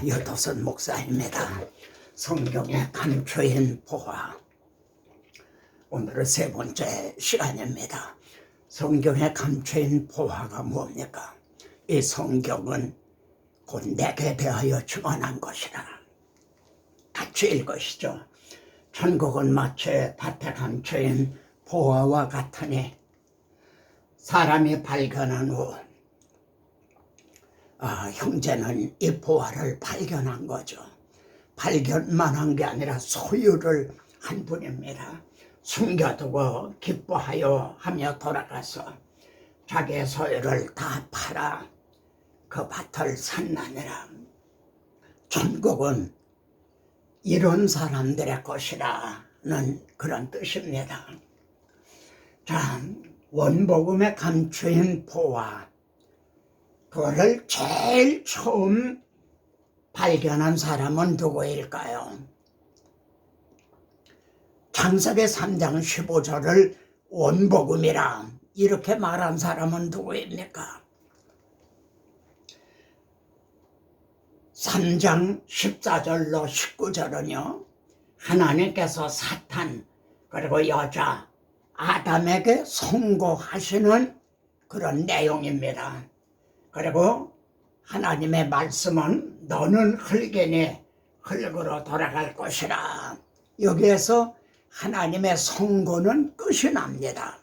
여도선 목사입니다. 성경의 감추인 보화. 오늘은 세 번째 시간입니다. 성경의 감추인 보화가 뭡니까? 이 성경은 곧 내게 대하여 증언한 것이라. 같이 읽으시죠. 천국은 마치 밭에 감추인 보화와 같으니 사람이 발견한 후 형제는 이 보화를 발견한 거죠. 발견만 한 게 아니라 소유를 한 분입니다. 숨겨두고 기뻐하여 하며 돌아가서 자기의 소유를 다 팔아 그 밭을 샀나니라. 천국은 이런 사람들의 것이라는 그런 뜻입니다. 자, 원복음에 감추인 보화, 그거를 제일 처음 발견한 사람은 누구일까요? 창세기 3장 15절을 원복음이라 이렇게 말한 사람은 누구입니까? 3장 14절로 19절은요, 하나님께서 사탄 그리고 여자 아담에게 선고하시는 그런 내용입니다. 그리고 하나님의 말씀은 너는 흙이니 흙으로 돌아갈 것이라. 여기에서 하나님의 선고는 끝이 납니다.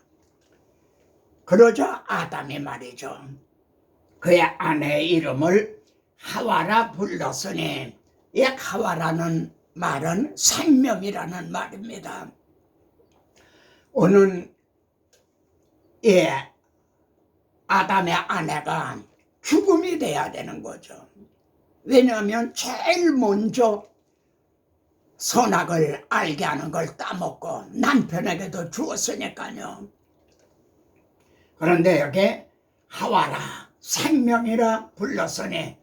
그러자 아담이 말이죠. 그의 아내의 이름을 하와라 불렀으니, 이 하와라는 말은 생명이라는 말입니다. 오늘 아담의 아내가 죽음이 돼야 되는 거죠. 왜냐하면 제일 먼저 선악을 알게 하는 걸 따먹고 남편에게도 주었으니까요. 그런데 여기 하와라 생명이라 불렀으니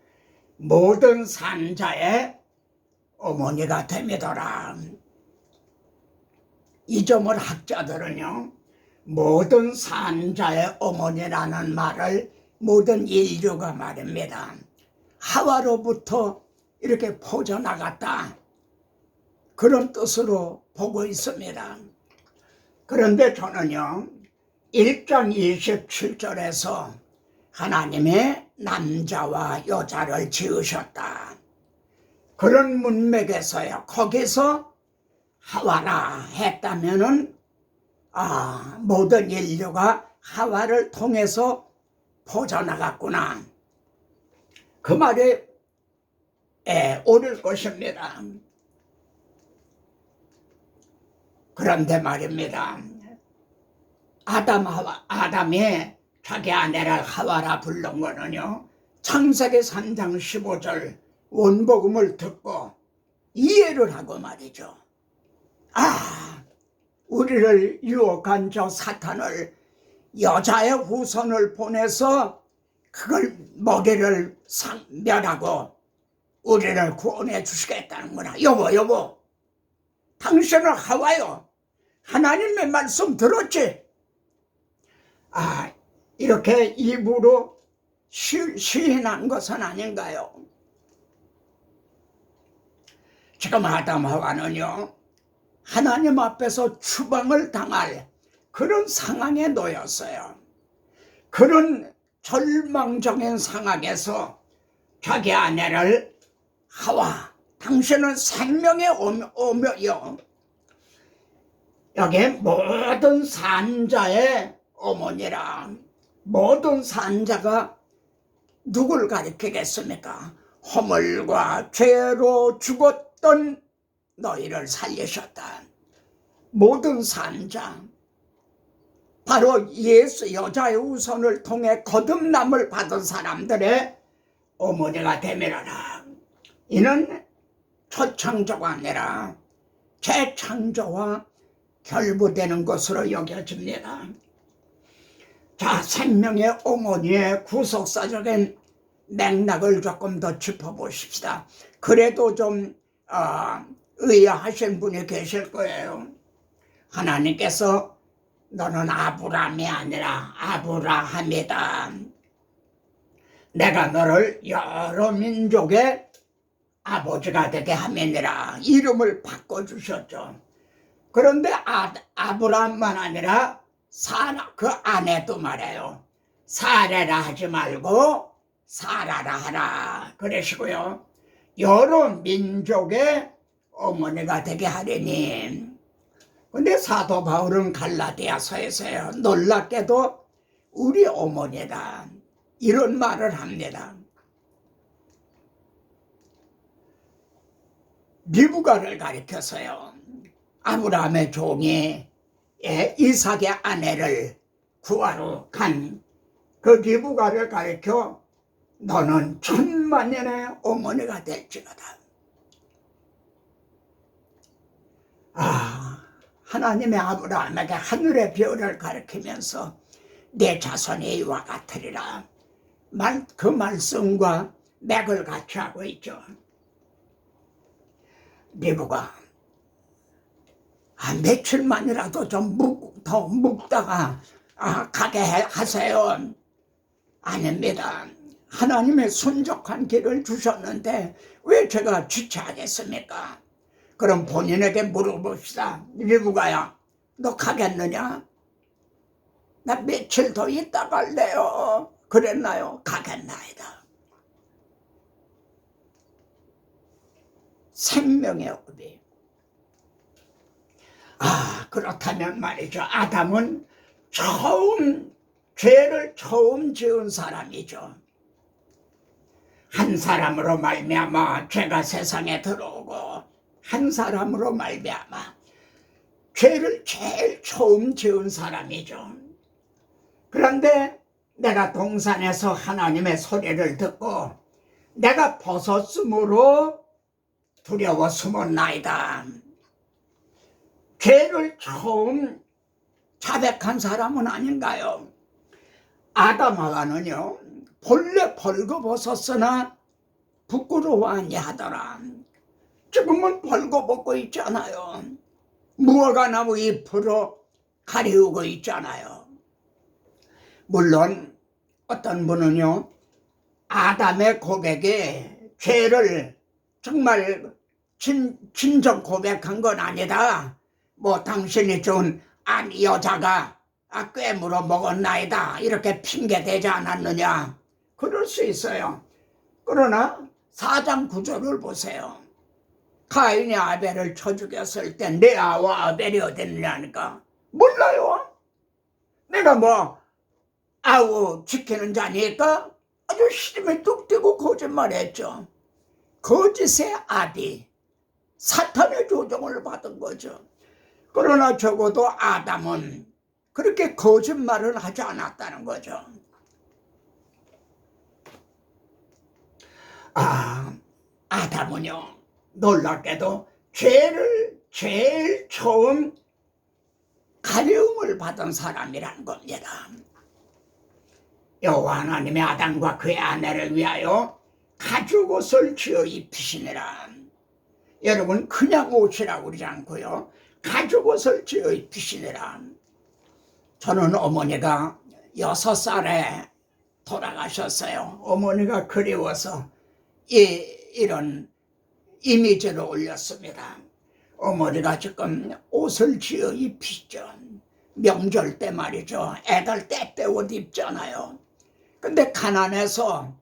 모든 산자의 어머니가 됨이더라. 이 점을 학자들은요, 모든 산자의 어머니라는 말을 모든 인류가 말입니다. 하와로부터 이렇게 퍼져나갔다, 그런 뜻으로 보고 있습니다. 그런데 저는요, 1장 27절에서 하나님의 남자와 여자를 지으셨다, 그런 문맥에서요, 거기서 하와라 했다면은 모든 인류가 하와를 통해서 퍼져나갔구나, 그 말이 옳을 것입니다. 그런데 말입니다, 아담이 자기 아내를 하와라 부른 거는요, 창세기 3장 15절 원복음을 듣고 이해를 하고 말이죠. 우리를 유혹한 저 사탄을, 여자의 후손을 보내서 그걸 머리를 멸하고 우리를 구원해 주시겠다는구나. 여보, 당신은 하와요, 하나님의 말씀 들었지? 이렇게 입으로 시인한 것은 아닌가요? 지금 아담 하와는요, 하나님 앞에서 추방을 당할 그런 상황에 놓였어요. 그런 절망적인 상황에서 자기 아내를 하와, 당신은 생명의 어머니요, 여기 모든 산자의 어머니라. 모든 산자가 누굴 가리키겠습니까? 허물과 죄로 죽었던 너희를 살리셨다. 모든 산자, 바로 예수 여자의 후손을 통해 거듭남을 받은 사람들의 어머니가 되밀어라. 이는 초창조가 아니라 재창조와 결부되는 것으로 여겨집니다. 자, 생명의 어머니의 구속사적인 맥락을 조금 더 짚어보십시다. 그래도 좀 의아하신 분이 계실 거예요. 하나님께서 너는 아브람이 아니라 아브라함이다, 내가 너를 여러 민족의 아버지가 되게 하매니라 이름을 바꿔주셨죠. 그런데 아브라함만 아니라 사라 그 아내도 말해요. 사레라 하지 말고 사라라 하라 그러시고요. 여러 민족의 어머니가 되게 하려니. 근데 사도 바울은 갈라디아서에서요 놀랍게도 우리 어머니다 이런 말을 합니다. 리브가를 가리켜서요. 아브라함의 종이 이삭의 아내를 구하러 간 그 리브가를 가리켜 너는 천만년의 어머니가 될지어다. 하나님의 아브라함에게 하늘의 별을 가리키면서 내 자손이 이와 같으리라. 그 말씀과 맥을 같이 하고 있죠. 리브가 며칠만이라도 좀 더 묵다가 가게 하세요. 아닙니다. 하나님의 순적한 길을 주셨는데 왜 제가 주체하겠습니까? 그럼 본인에게 물어봅시다. 리브가야, 너 가겠느냐? 나 며칠 더 있다 갈래요. 그랬나요? 가겠나이다. 생명의 업이. 그렇다면 말이죠. 아담은 죄를 처음 지은 사람이죠. 한 사람으로 말미암아 죄가 세상에 들어오고 한 사람으로 말미암아 죄를 제일 처음 지은 사람이죠. 그런데 내가 동산에서 하나님의 소리를 듣고 내가 벗었으므로 두려워 숨었나이다. 죄를 처음 자백한 사람은 아닌가요? 아담하가는요 본래 벌거벗었으나 부끄러워 아니하더라. 지금은 벌거벗고 있잖아요. 무화과나무 잎으로 가리우고 있잖아요. 물론 어떤 분은요 아담의 고백에 죄를 정말 진정 고백한 건 아니다. 뭐 당신이 준 여자가 꾀물어 먹었나이다 이렇게 핑계대지 않았느냐. 그럴 수 있어요. 그러나 4장 9절을 보세요. 가인이 아벨을 쳐 죽였을 때 레아와 아벨이 어디 있느냐니까 몰라요. 내가 뭐 아우 지키는 자니까 아주 시름에 뚝 떼고 거짓말했죠. 거짓의 아비 사탄의 조종을 받은 거죠. 그러나 적어도 아담은 그렇게 거짓말을 하지 않았다는 거죠. 아담은요 놀랍게도 죄를 제일 처음 가려움을 받은 사람이란 겁니다. 여호와 하나님의 아담과 그의 아내를 위하여 가죽옷을 지어 입히시니라. 여러분 그냥 옷이라고 그러지 않고요 가죽옷을 지어 입히시니라. 저는 어머니가 6살에 돌아가셨어요. 어머니가 그리워서 이런 이미지를 올렸습니다. 어머니가 지금 옷을 지어 입히죠. 명절 때 말이죠. 애들 때때 옷 입잖아요. 근데 가난해서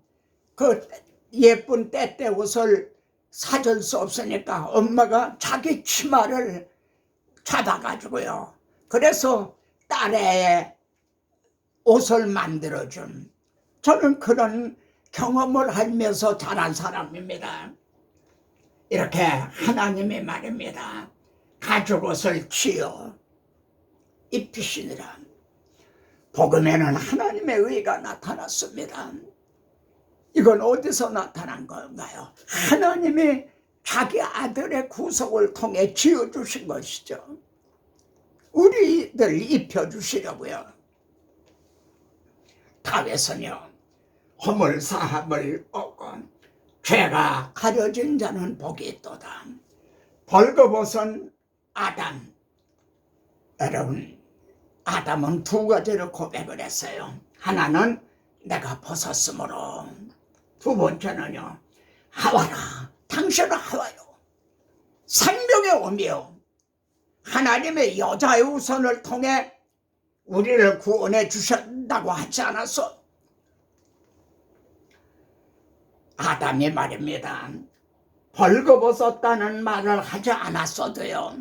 그 예쁜 때때 옷을 사줄 수 없으니까 엄마가 자기 치마를 잡아가지고요. 그래서 딸의 옷을 만들어준, 저는 그런 경험을 하면서 자란 사람입니다. 이렇게 하나님의 말입니다. 가죽옷을 지어 입히시니라. 복음에는 하나님의 의가 나타났습니다. 이건 어디서 나타난 건가요? 하나님이 자기 아들의 구속을 통해 지어주신 것이죠. 우리들 입혀주시려고요. 다윗은요 허물 사함을 얻고 죄가 가려진 자는 복이 있도다. 벌거벗은 아담. 여러분 아담은 두 가지를 고백을 했어요. 하나는 내가 벗었으므로 두 번째는요, 하와라, 당신은 하와요. 생명의 오미요. 하나님의 여자의 우선을 통해 우리를 구원해 주셨다고 하지 않았어? 아담이 말입니다. 벌거벗었다는 말을 하지 않았어도요,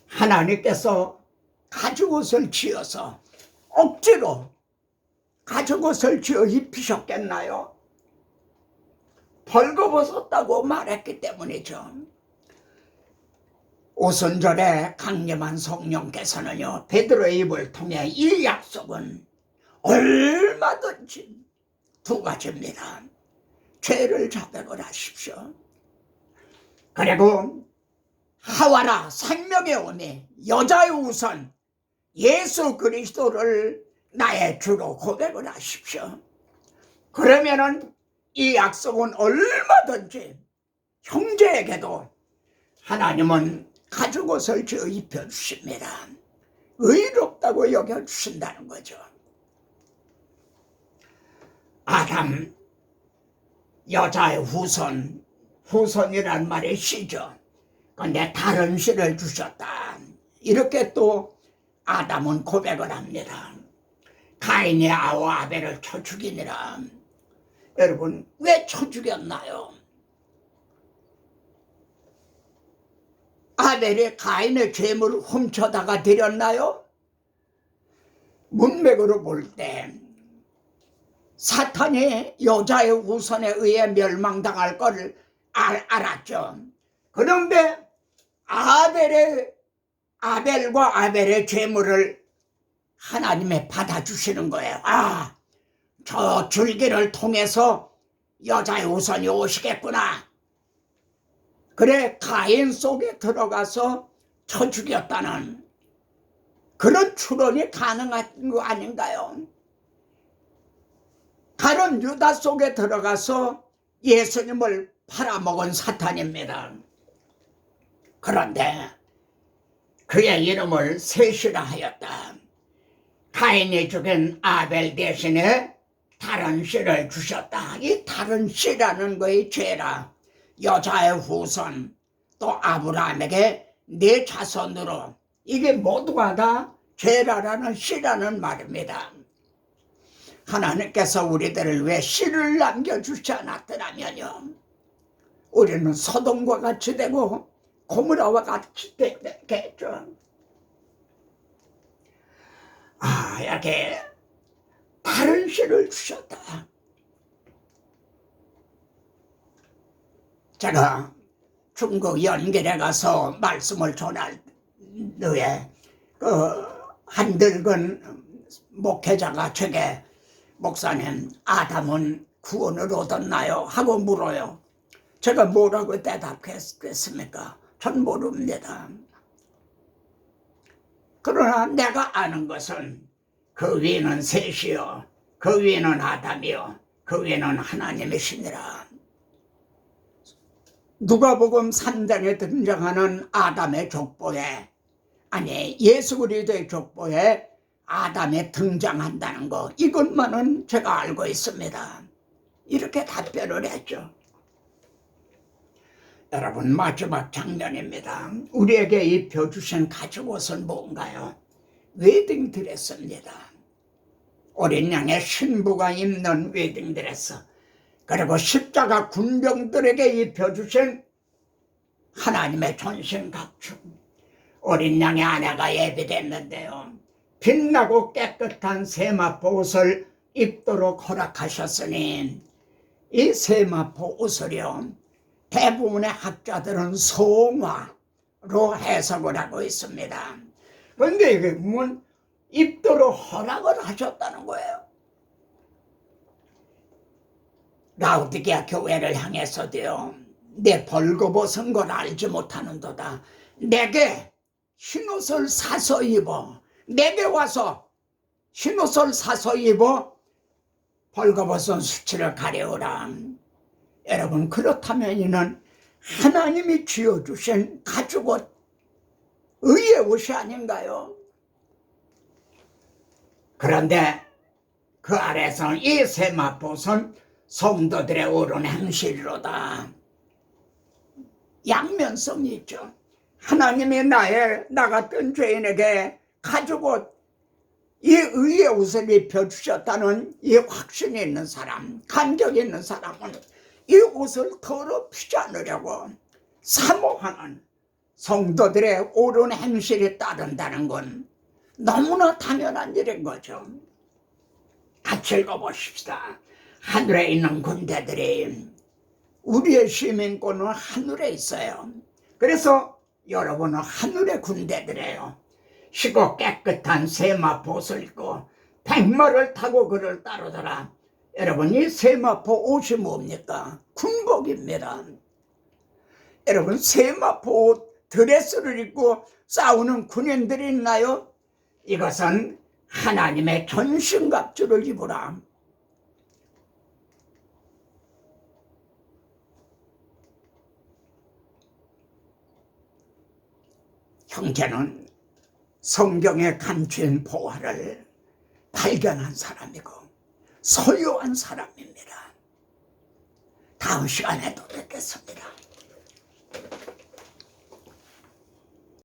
하나님께서 가죽옷을 지어서 억지로 가죽옷을 지어 입히셨겠나요? 벌거벗었다고 말했기 때문이죠. 오순절에 강림한 성령께서는요, 베드로의 입을 통해 이 약속은 얼마든지 두 가지입니다. 죄를 자백을 하십시오. 그리고 하와라, 생명의 오미, 여자의 우선 예수 그리스도를 나의 주로 고백을 하십시오. 그러면은 이 약속은 얼마든지 형제에게도 하나님은 가죽옷을 지어 입혀주십니다. 의롭다고 여겨주신다는 거죠. 아담, 여자의 후손이란 말이 시죠. 근데 다른 씨를 주셨다. 이렇게 또 아담은 고백을 합니다. 가인이 아와 아벨을 쳐 죽이니라. 여러분, 왜 쳐 죽였나요? 아벨이 가인의 죄물을 훔쳐다가 드렸나요? 문맥으로 볼 때 사탄이 여자의 우선에 의해 멸망당할 것을 알았죠. 그런데 아벨과 아벨의 죄물을 하나님이 받아주시는 거예요. 아, 저 줄기를 통해서 여자의 우선이 오시겠구나. 그래, 가인 속에 들어가서 쳐 죽였다는 그런 추론이 가능한 거 아닌가요? 가론 유다 속에 들어가서 예수님을 팔아먹은 사탄입니다. 그런데 그의 이름을 셋이라 하였다. 가인이 죽인 아벨 대신에 다른 씨를 주셨다. 이 다른 씨라는 거의 죄라. 여자의 후손, 또 아브라함에게 네 자손으로, 이게 모두가 다 죄라라는 씨라는 말입니다. 하나님께서 우리들을 왜 씨를 남겨주지 않았더라면요, 우리는 소돔과 같이 되고 고모라와 같이 되겠죠. 아, 이렇게 다른 씨를 주셨다. 제가 중국 연길에 가서 말씀을 전할 때에 한 늙은 목회자가 제게 목사님, 아담은 구원을 얻었나요? 하고 물어요. 제가 뭐라고 대답했습니까? 전 모릅니다. 그러나 내가 아는 것은 그 위는 셋이요, 그 위는 아담이요, 그 위는 하나님이시니라. 누가복음 3장에 등장하는 아담의 족보에, 아니 예수 그리스도의 족보에 아담이 등장한다는 거, 이것만은 제가 알고 있습니다. 이렇게 답변을 했죠. 여러분, 마지막 장면입니다. 우리에게 입혀주신 가죽옷은 뭔가요? 웨딩드레스입니다. 어린 양의 신부가 입는 웨딩드레스, 그리고 십자가 군병들에게 입혀주신 하나님의 전신갑축. 어린 양의 아내가 예비됐는데요, 빛나고 깨끗한 세마포 옷을 입도록 허락하셨으니 이 세마포 옷을요, 대부분의 학자들은 송화로 해석을 하고 있습니다. 그런데 이게 보면 입도록 허락을 하셨다는 거예요. 라우디게아 교회를 향해서도요, 내 벌거벗은 걸 알지 못하는도다. 내게 흰옷을 사서 입어. 내게 와서 흰옷을 사서 입어 벌거벗은 수치를 가려우라. 여러분, 그렇다면 이는 하나님이 지어주신 가죽옷, 의의 옷이 아닌가요? 그런데 그 아래서는 이 세마포선 성도들의 옳은 행실로다. 양면성이 있죠. 하나님이 나 같은 죄인에게 가죽옷, 이 의의 옷을 입혀주셨다는 이 확신이 있는 사람, 감격이 있는 사람은 이 옷을 더럽히지 않으려고 사모하는 성도들의 옳은 행실에 따른다는 건 너무나 당연한 일인 거죠. 같이 읽어보십시다. 하늘에 있는 군대들이, 우리의 시민권은 하늘에 있어요. 그래서 여러분은 하늘의 군대들이에요. 시고 깨끗한 세마포 옷을 입고 백마를 타고 그를 따르더라. 여러분, 이 세마포 옷이 뭡니까? 군복입니다. 여러분, 세마포 옷, 드레스를 입고 싸우는 군인들이 있나요? 이것은 하나님의 전신갑주를 입으라. 형제는 성경에 감춘 보화를 발견한 사람이고 소유한 사람입니다. 다음 시간에 또 뵙겠습니다.